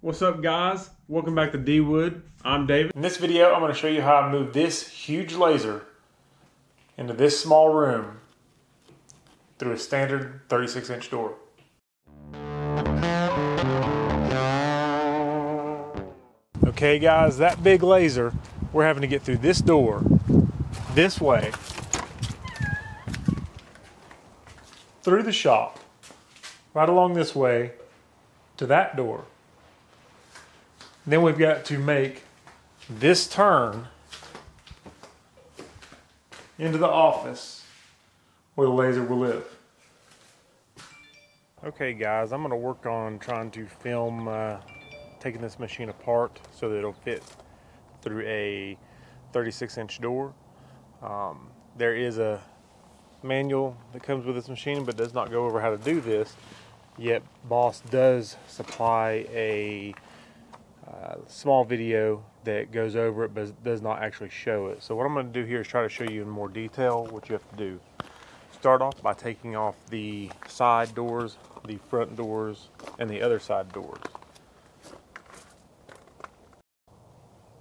What's up, guys? Welcome back to Dwood. I'm David. In this video, I'm going to show you how I move this huge laser into this small room through a standard 36-inch door. Okay guys, that big laser, we're having to get through this door, this way, through the shop, right along this way, to that door. Then we've got to make this turn into the office where the laser will live. Okay guys, I'm going to work on trying to film taking this machine apart so that it'll fit through a 36-inch door. There is a manual that comes with this machine but does not go over how to do this, yet Boss does supply a small video that goes over it but does not actually show it. So what I'm going to do here is try to show you in more detail what you have to do. Start off by taking off the side doors, the front doors, and the other side doors.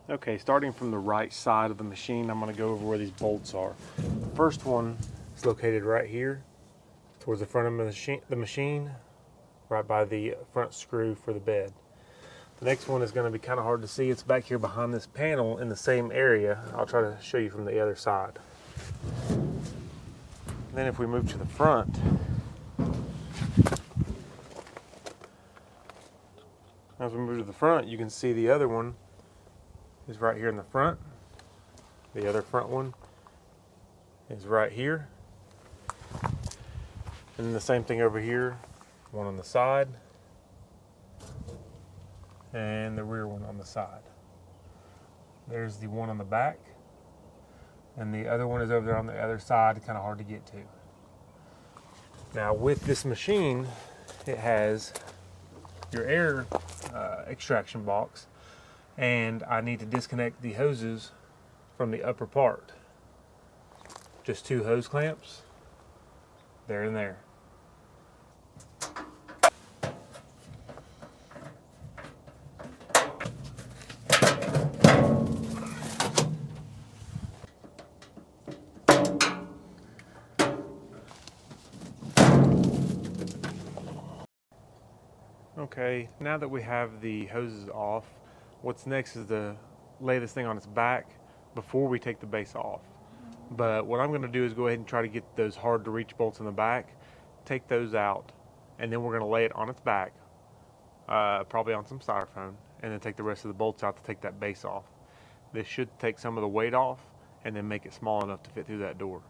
Okay, starting from the right side of the machine, I'm going to go over where these bolts are. The first one is located right here towards the front of the machine, right by the front screw for the bed. The next one is going to be kind of hard to see. It's back here behind this panel in the same area. I'll try to show you from the other side. Then if we move to the front, as we move to the front, you can see the other one is right here in the front. The other front one is right here. And then the same thing over here, one on the side, and the rear one on the side. There's the one on the back, and the other one is over there on the other side, kind of hard to get to. Now with this machine, it has your air extraction box, and I need to disconnect the hoses from the upper part. Just 2 hose clamps, there and there. Okay, now that we have the hoses off, what's next is to lay this thing on its back before we take the base off. But what I'm going to do is go ahead and try to get those hard to reach bolts in the back, take those out, and then we're going to lay it on its back, probably on some styrofoam, and then take the rest of the bolts out to take that base off. This should take some of the weight off and then make it small enough to fit through that door.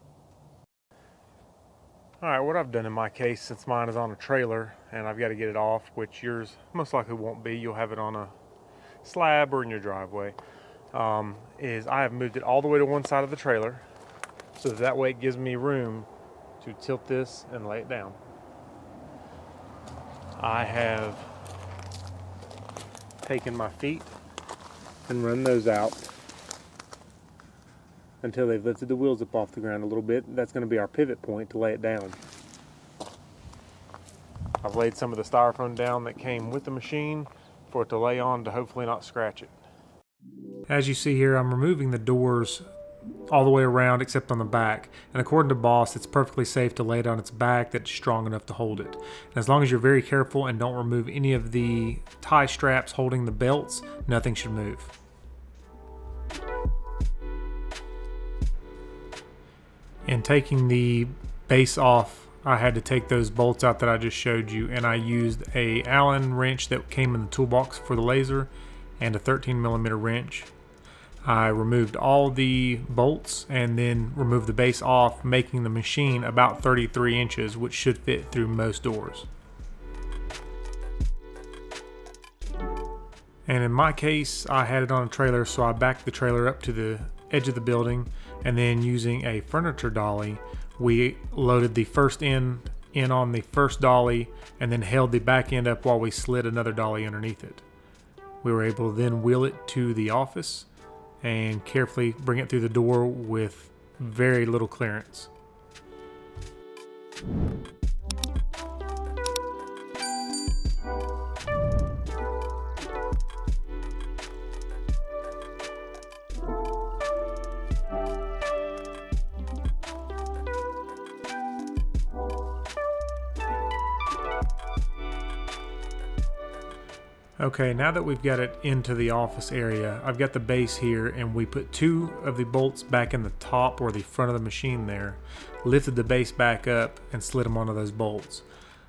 Alright, what I've done in my case, since mine is on a trailer and I've got to get it off, which yours most likely won't be, you'll have it on a slab or in your driveway, is I have moved it all the way to one side of the trailer so that way it gives me room to tilt this and lay it down. I have taken my feet and run those out until they've lifted the wheels up off the ground a little bit. That's going to be our pivot point to lay it down. I've laid some of the styrofoam down that came with the machine for it to lay on to hopefully not scratch it. As you see here, I'm removing the doors all the way around except on the back. And according to Boss, it's perfectly safe to lay it on its back that's strong enough to hold it. And as long as you're very careful and don't remove any of the tie straps holding the belts, nothing should move. In taking the base off, I had to take those bolts out that I just showed you, and I used a Allen wrench that came in the toolbox for the laser and a 13mm wrench. I removed all the bolts and then removed the base off, making the machine about 33 inches, which should fit through most doors. And in my case, I had it on a trailer, so I backed the trailer up to the edge of the building, and then using a furniture dolly, we loaded the first end in on the first dolly and then held the back end up while we slid another dolly underneath it. We were able to then wheel it to the office and carefully bring it through the door with very little clearance. Okay, now that we've got it into the office area, I've got the base here, and we put 2 of the bolts back in the top or the front of the machine there, lifted the base back up and slid them onto those bolts.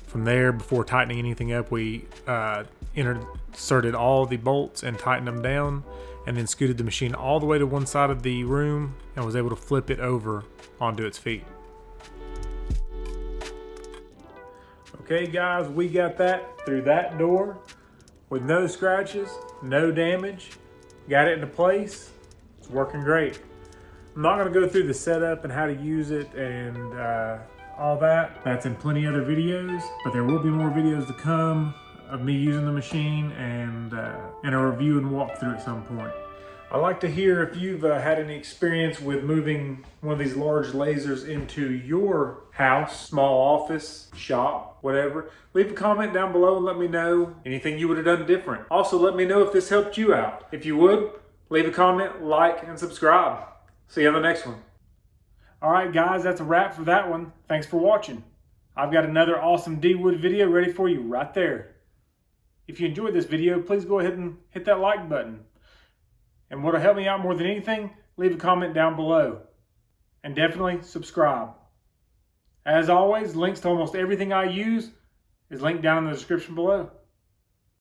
From there, before tightening anything up, we inserted all the bolts and tightened them down, and then scooted the machine all the way to one side of the room and was able to flip it over onto its feet. Okay guys, we got that through that door with no scratches, no damage. Got it into place. It's working great. I'm not going to go through the setup and how to use it and all that. That's in plenty other videos, but there will be more videos to come of me using the machine and a review and walkthrough at some point. I'd like to hear if you've had any experience with moving one of these large lasers into your house, small office, shop, whatever. Leave a comment down below and let me know anything you would have done different. Also, let me know if this helped you out. If you would, leave a comment, like, and subscribe. See you on the next one. All right, guys, that's a wrap for that one. Thanks for watching. I've got another awesome Dwood video ready for you right there. If you enjoyed this video, please go ahead and hit that like button. And what'll help me out more than anything, leave a comment down below. And definitely subscribe. As always, links to almost everything I use is linked down in the description below.